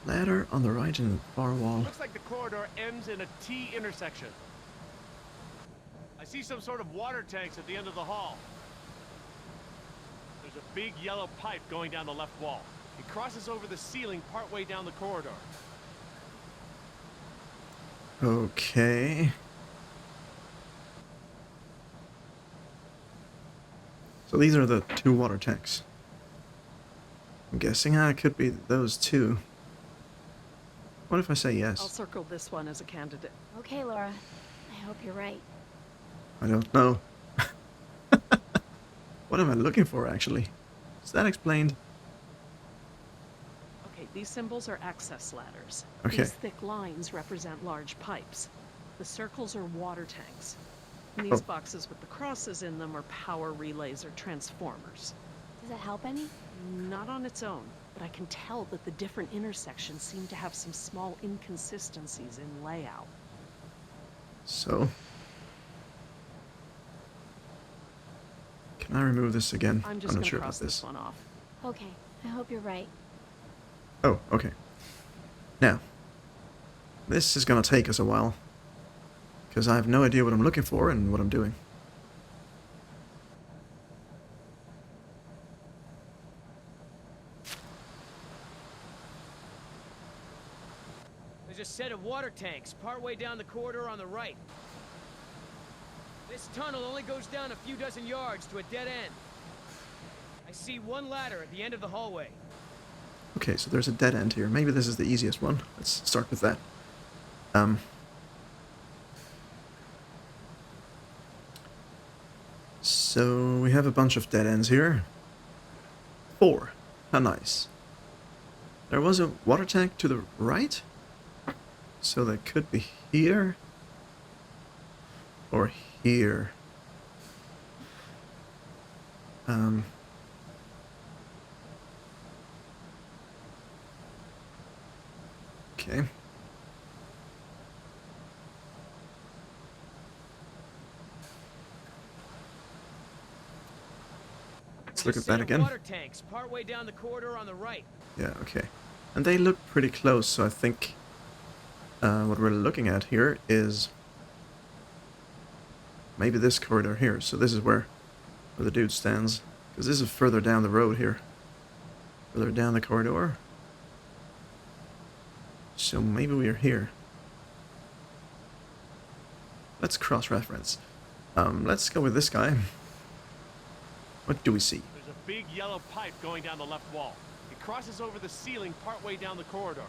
Ladder on the right and far wall. Looks like the corridor ends in a T intersection. I see some sort of water tanks at the end of the hall. There's a big yellow pipe going down the left wall. It crosses over the ceiling partway down the corridor. Okay. So these are the two water tanks. I'm guessing it could be those two. What if I say I'll yes? circle this one as a candidate. Okay, Laura. I hope you're right. I don't know. What am I looking for, actually? Is that explained? Okay, these symbols are access ladders. Okay. These thick lines represent large pipes. The circles are water tanks. And these boxes with the crosses in them are power relays or transformers. Does it help any? Not on its own, but I can tell that the different intersections seem to have some small inconsistencies in layout. So... Can I remove this again? I'm just not gonna sure cross about this this. one off. Okay, I hope you're right. Oh, okay. Now, this is gonna take us a while. Because I have no idea what I'm looking for and what I'm doing. There's a set of water tanks partway down the corridor on the right. This tunnel only goes down a few dozen yards to a dead end. I see one ladder at the end of the hallway. Okay, so there's a dead end here. Maybe this is the easiest one. Let's start with that. So we have a bunch of dead ends here. 4. How nice. There was a water tank to the right. So that could be here. Or here. Okay. Let's look at that again. Water tanks partway down the corridor on the right. Yeah, okay. And they look pretty close, so I think what we're looking at here is maybe this corridor here. So this is where the dude stands. Because this is further down the road here. Further down the corridor. So maybe we are here. Let's cross-reference. Let's go with this guy. What do we see? There's a big yellow pipe going down the left wall. It crosses over the ceiling partway down the corridor.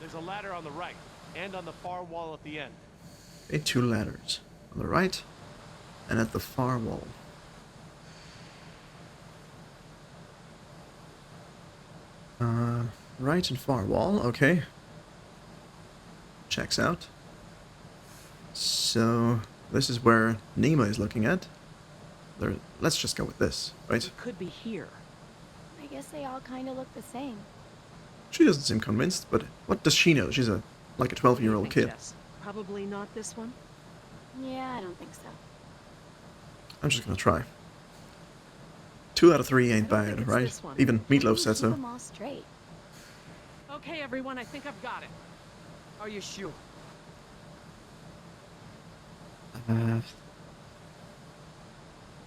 There's a ladder on the right and on the far wall at the end. Okay, 2 ladders. On the right and at the far wall. Right and far wall, okay. Checks out. So, this is where Nemo is looking at. Let's just go with this, right? It could be here. I guess they all kind of look the same. She doesn't seem convinced, but what does she know? She's like a 12-year-old What do you kid. think, Jess? Probably not this one. Yeah, I don't think so. I'm just gonna try. 2 out of 3 I ain't don't think bad, it's right? this one. Even How do you Meatloaf said keep so. them all straight? Okay, everyone, I think I've got it. Are you sure?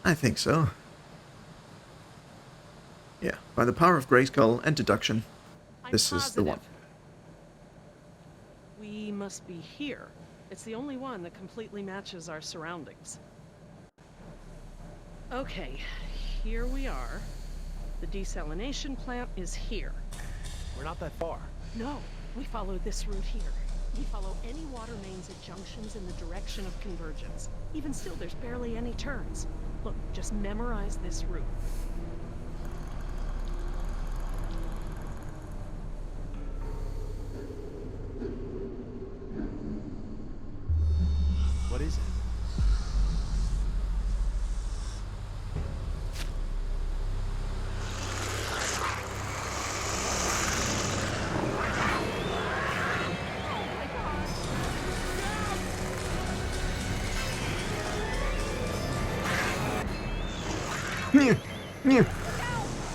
I think so. Yeah, by the power of Grayskull and deduction, I'm this is the one. positive. We must be here. It's the only one that completely matches our surroundings. Okay, here we are. The desalination plant is here. We're not that far. No, we follow this route here. We follow any water mains at junctions in the direction of convergence. Even still, there's barely any turns. Look, just memorize this route. What is it?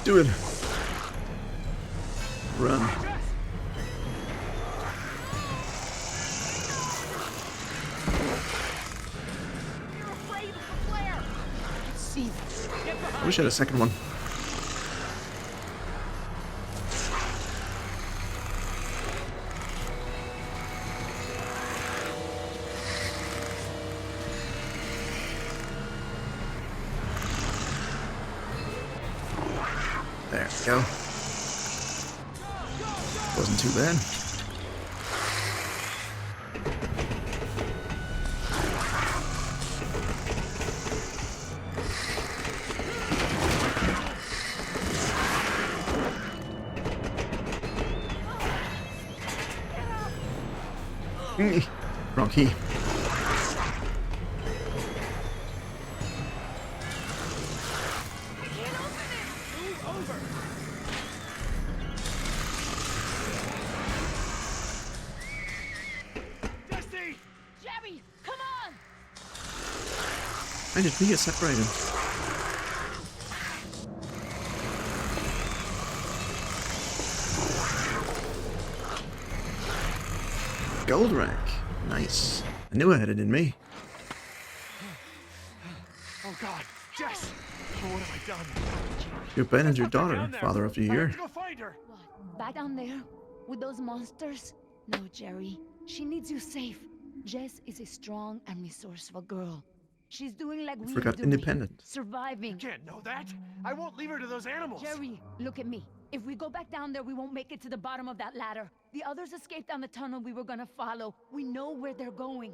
Do it. Run. You're afraid of the flare! See them. Get I behind. wish I had a second one. There we go. Wasn't too bad. Wrong key. Move over. Dusty! Jerry, come on! Why did we get separated? Gold rank. Nice. I knew I had it in me. Oh God, Jess! Oh, what have I done? You abandoned your Put her daughter, down there. father of the I have year. to go find her. What? Back down there? With those monsters? No, Jerry. She needs you safe. Jess is a strong and resourceful girl. She's doing like we are Forgot doing. independent. Surviving. You can't know that. I won't leave her to those animals. Jerry, look at me. If we go back down there, we won't make it to the bottom of that ladder. The others escaped down the tunnel we were gonna follow. We know where they're going.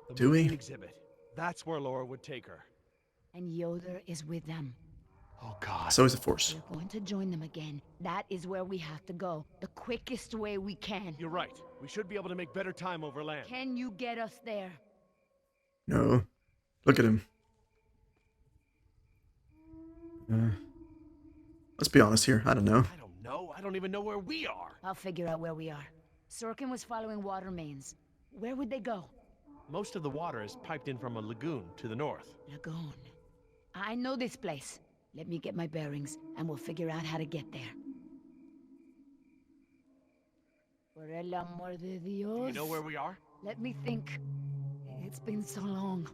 The Do we? marine exhibit. That's where Laura would take her. And Yoder is with them. Oh God. So is the Force. We're going to join them again. That is where we have to go. The quickest way we can. You're right. We should be able to make better time over land. Can you get us there? No. Look at him. Let's be honest here. I don't know. I don't know. I don't even know where we are. I'll figure out where we are. Sorkin was following water mains. Where would they go? Most of the water is piped in from a lagoon to the north. Lagoon. I know this place. Let me get my bearings, and we'll figure out how to get there. Por el amor de Dios. Do you know where we are? Let me think. It's been so long.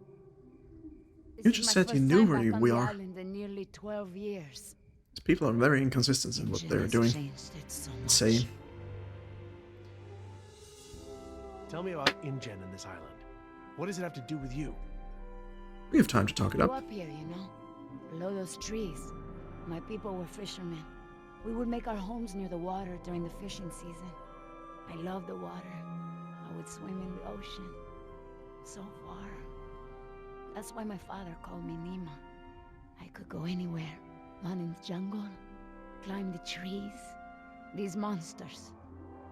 You This is just my said you first knew time where back on we the are. island in nearly 12 years. These people are very inconsistent in what Engine they're has doing. changed it so much. Insane. Tell me about InGen and this island. What does it have to do with you? We have time to talk it Grew up. up here, you know, below those trees. My people were fishermen. We would make our homes near the water during the fishing season. I loved the water. I would swim in the ocean. So far. That's why my father called me Nima. I could go anywhere. Run in the jungle, climb the trees. These monsters.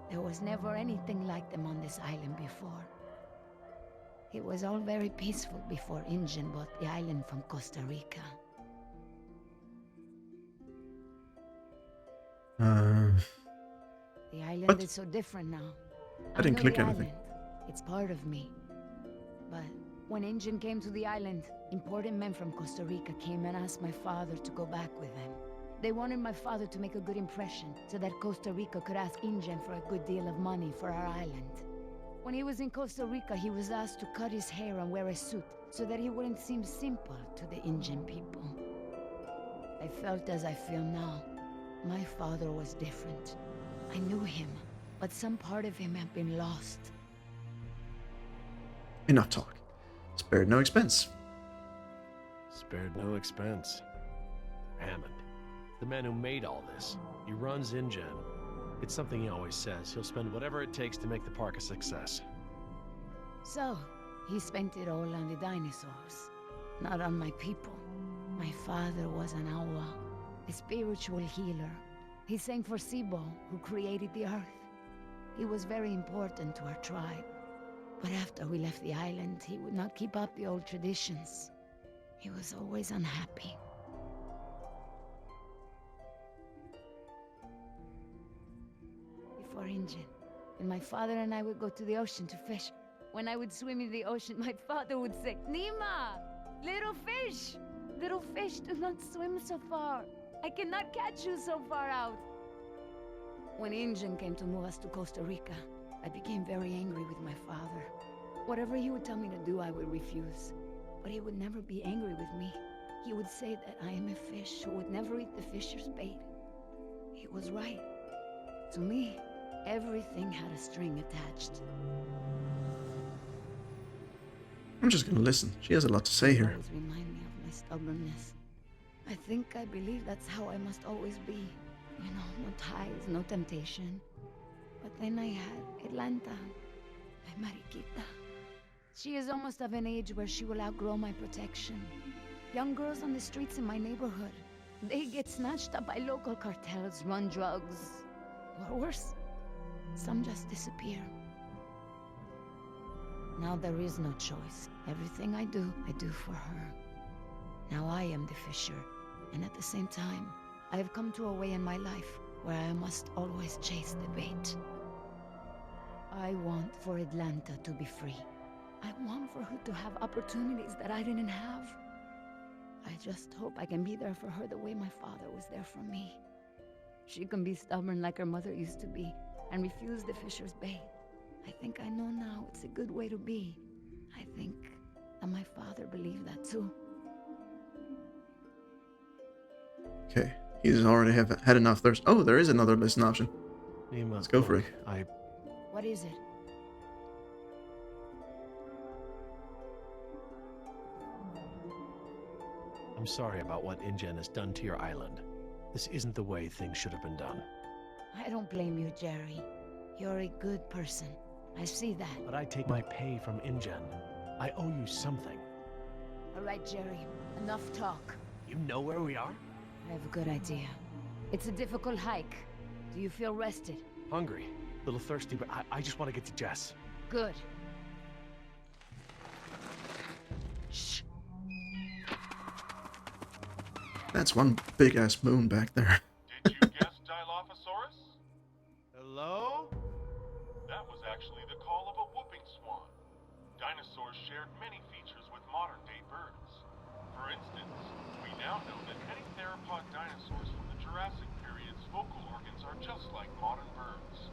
There was never anything like them on this island before. It was all very peaceful before InGen bought the island from Costa Rica. The island What? is so different now. I didn't know click the anything. island. It's part of me. But when InGen came to the island, important men from Costa Rica came and asked my father to go back with them. They wanted my father to make a good impression so that Costa Rica could ask InGen for a good deal of money for our island. When he was in Costa Rica, he was asked to cut his hair and wear a suit so that he wouldn't seem simple to the InGen people. I felt as I feel now. My father was different. I knew him, but some part of him had been lost. Enough talk. Spared no expense. Spared no expense. Hammond. The man who made all this. He runs InGen. It's something he always says. He'll spend whatever it takes to make the park a success. So, he spent it all on the dinosaurs, not on my people. My father was an Awa, a spiritual healer. He sang for Sibo, who created the earth. He was very important to our tribe. But after we left the island, he would not keep up the old traditions. He was always unhappy. Before InGen, and my father and I would go to the ocean to fish. When I would swim in the ocean, my father would say, Nima! Little fish! Little fish, do not swim so far. I cannot catch you so far out. When Ingen came to move us to Costa Rica, I became very angry with my father. Whatever he would tell me to do, I would refuse. But he would never be angry with me. He would say that I am a fish who would never eat the fisher's bait. He was right. To me, everything had a string attached. I'm just gonna listen. She has a lot to say here. Always remind me of my stubbornness. I believe that's how I must always be. You know, no ties, no temptation. But then I had Atlanta, my Mariquita. She is almost of an age where she will outgrow my protection. Young girls on the streets in my neighborhood, they get snatched up by local cartels, run drugs. Or worse, some just disappear. Now there is no choice. Everything I do for her. Now I am the fisher, and at the same time, I have come to a way in my life where I must always chase the bait. I want for Atlanta to be free. I want for her to have opportunities that I didn't have. I just hope I can be there for her the way my father was there for me. She can be stubborn like her mother used to be, and refuse the fisher's bait. I think I know now it's a good way to be. I think that my father believed that too. Okay, he's already had enough thirst. Oh, there is another listen option. Nima, Let's go for look, it. What is it? I'm sorry about what InGen has done to your island. This isn't the way things should have been done. I don't blame you, Jerry. You're a good person. I see that. But I take my pay from InGen. I owe you something. All right, Jerry. Enough talk. You know where we are? I have a good idea. It's a difficult hike. Do you feel rested? Hungry. A little thirsty, but I just want to get to Jess. Good. Shh. That's one big-ass moon back there. Did you guess Dilophosaurus? Hello? That was actually the call of a whooping swan. Dinosaurs shared many features with modern-day birds. For instance, we now know that many theropod dinosaurs from the Jurassic period's vocal organs are just like modern birds.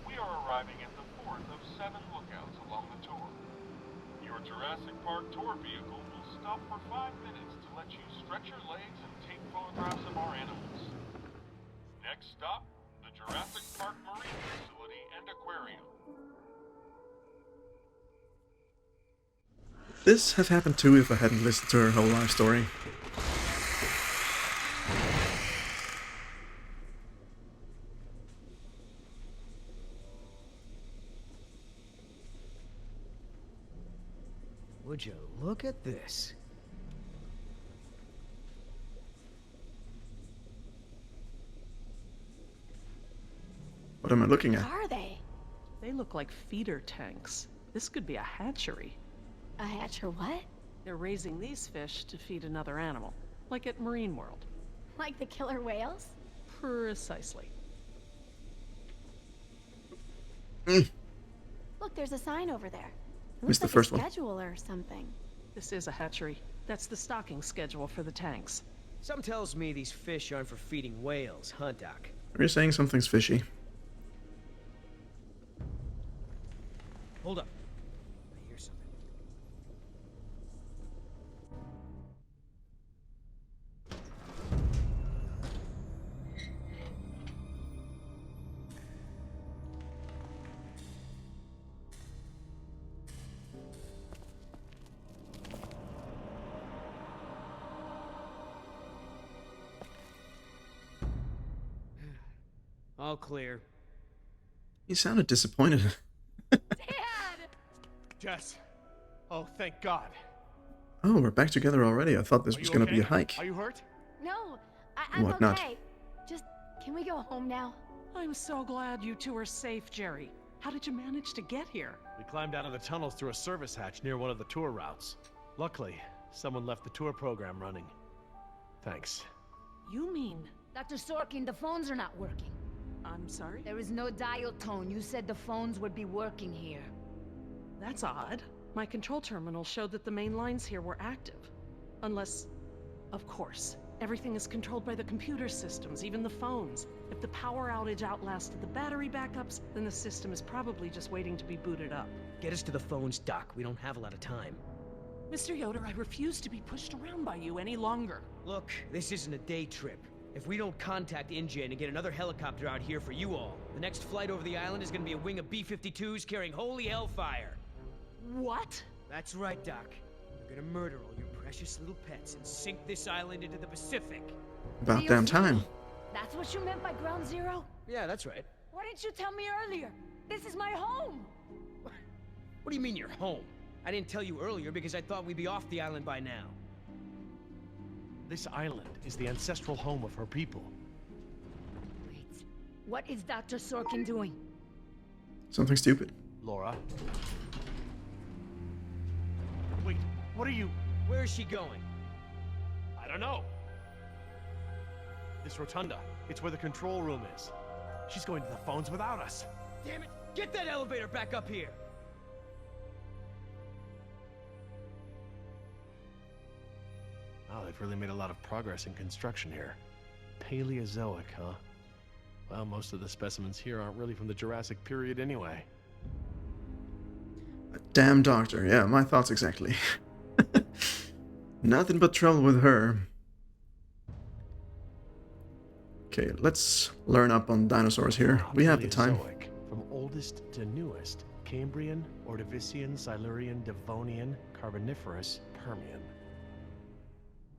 We are arriving at the fourth of 7 lookouts along the tour. Your Jurassic Park tour vehicle will stop for 5 minutes to let you stretch your legs and take photographs of our animals. Next stop, the Jurassic Park Marine Facility and Aquarium. This have happened too if I hadn't listened to her whole life story. Would you look at this? What am I looking What at? are they? They look like feeder tanks. This could be a hatchery. A hatcher what? They're raising these fish to feed another animal, like at Marine World. Like the killer whales? Precisely. Look, there's a sign over there. It Missed looks the like first a one. schedule or something. This is a hatchery. That's the stocking schedule for the tanks. Something tells me these fish aren't for feeding whales, huh, Doc? Are you saying something's fishy? Hold up. I hear something. All clear. He sounded disappointed. Dad! Jess. Oh, thank God. Oh, we're back together already. I thought this Are was you gonna okay? be a hike. Are you hurt? No, I'm What okay. not? Just, can we go home now? I'm so glad you two are safe, Jerry. How did you manage to get here? We climbed out of the tunnels through a service hatch near one of the tour routes. Luckily, someone left the tour program running. Thanks. You mean... Dr. Sorkin, the phones are not working. I'm sorry? There is no dial tone. You said the phones would be working here. That's odd. My control terminal showed that the main lines here were active. Unless... Of course. Everything is controlled by the computer systems, even the phones. If the power outage outlasted the battery backups, then the system is probably just waiting to be booted up. Get us to the phones, Doc. We don't have a lot of time. Mr. Yoder, I refuse to be pushed around by you any longer. Look, this isn't a day trip. If we don't contact InGen and get another helicopter out here for you all, the next flight over the island is gonna be a wing of B-52s carrying holy hellfire. What? That's right, Doc. They're gonna murder all your precious little pets and sink this island into the Pacific. About damn time. That's what you meant by ground zero? Yeah, that's right. Why didn't you tell me earlier? This is my home! What do you mean you're home? I didn't tell you earlier because I thought we'd be off the island by now. This island is the ancestral home of her people. Wait, what is Dr. Sorkin doing? Something stupid. Laura. Wait, what are you... Where is she going? I don't know. This rotunda. It's where the control room is. She's going to the phones without us. Damn it! Get that elevator back up here! Wow, they've really made a lot of progress in construction here. Paleozoic, huh? Well, most of the specimens here aren't really from the Jurassic period anyway. A damn doctor. Yeah, my thoughts exactly. Nothing but trouble with her. Okay, let's learn up on dinosaurs here. We have the time. Paleozoic, from oldest to newest. Cambrian, Ordovician, Silurian, Devonian, Carboniferous, Permian.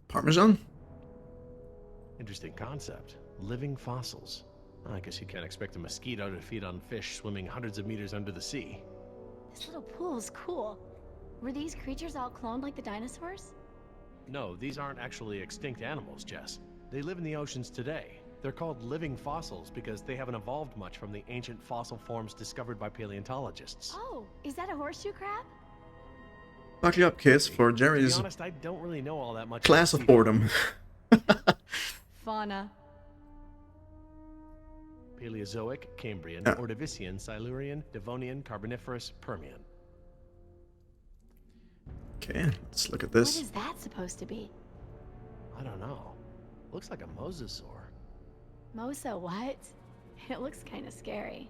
Parmesan? Interesting concept. Living fossils. I guess you can't expect a mosquito to feed on fish swimming hundreds of meters under the sea. This little pool's cool. Were these creatures all cloned like the dinosaurs? No, these aren't actually extinct animals, Jess. They live in the oceans today. They're called living fossils because they haven't evolved much from the ancient fossil forms discovered by paleontologists. Oh, is that a horseshoe crab? Buckle up, kids, for To Jerry's be honest, I don't really know all that much. class about of sea boredom. Fauna. Paleozoic, Cambrian, Yeah. Ordovician, Silurian, Devonian, Carboniferous, Permian. Okay, let's look at What this. is that supposed to be? I don't know. Looks like a mosasaur. Mosa what? It looks kind of scary.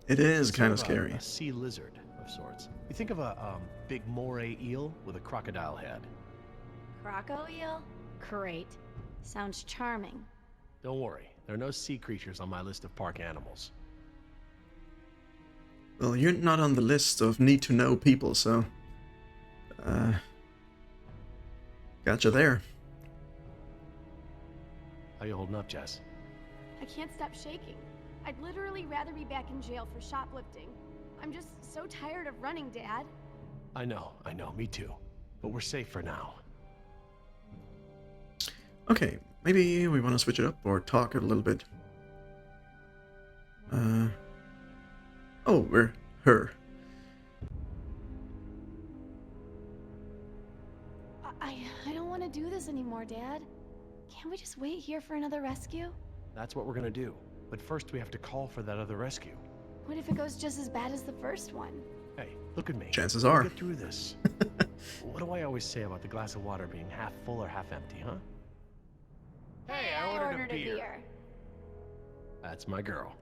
It is Sort kind of a- scary. A sea lizard of sorts. You think of a big moray eel with a crocodile head. Croco eel? Great. Sounds charming. Don't worry, there are no sea creatures on my list of park animals. Well, you're not on the list of need-to-know people, so... Gotcha there. How you holding up, Jess? I can't stop shaking. I'd literally rather be back in jail for shoplifting. I'm just so tired of running, Dad. I know, me too. But we're safe for now. Okay, maybe we want to switch it up or talk a little bit. Oh, we're her. I don't want to do this anymore, Dad. Can't we just wait here for another rescue? That's what we're gonna do. But first we have to call for that other rescue. What if it goes just as bad as the first one? Hey, look at me. Chances We'll are. get through this. What do I always say about the glass of water being half full or half empty, huh? Hey, I ordered a beer. That's my girl.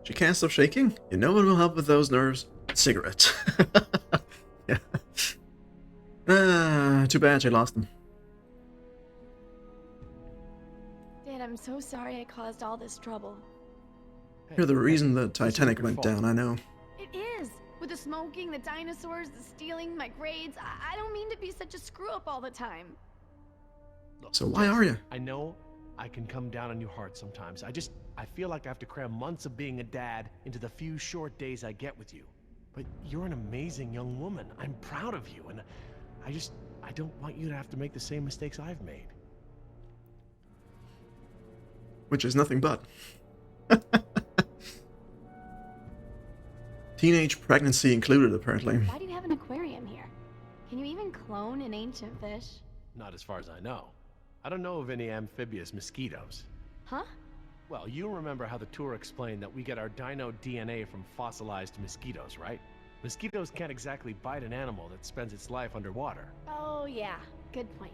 She can't stop shaking? You know what will help with those nerves? Cigarettes. Yeah. Too bad she lost them. Dad, I'm so sorry I caused all this trouble. Hey, You're the reason the this isn't Titanic your went fault. down, I know. It is! With the smoking, the dinosaurs, the stealing, my grades. I don't mean to be such a screw-up all the time. Look, So why are you? I know I can come down on you hard sometimes. I feel like I have to cram months of being a dad into the few short days I get with you. But you're an amazing young woman. I'm proud of you, and I don't want you to have to make the same mistakes I've made. Which is nothing but. Teenage pregnancy included, apparently. Why do you have an aquarium here? Can you even clone an ancient fish? Not as far as I know. I don't know of any amphibious mosquitoes. Huh? Well, you remember how the tour explained that we get our dino DNA from fossilized mosquitoes, right? Mosquitoes can't exactly bite an animal that spends its life underwater. Oh, yeah. Good point.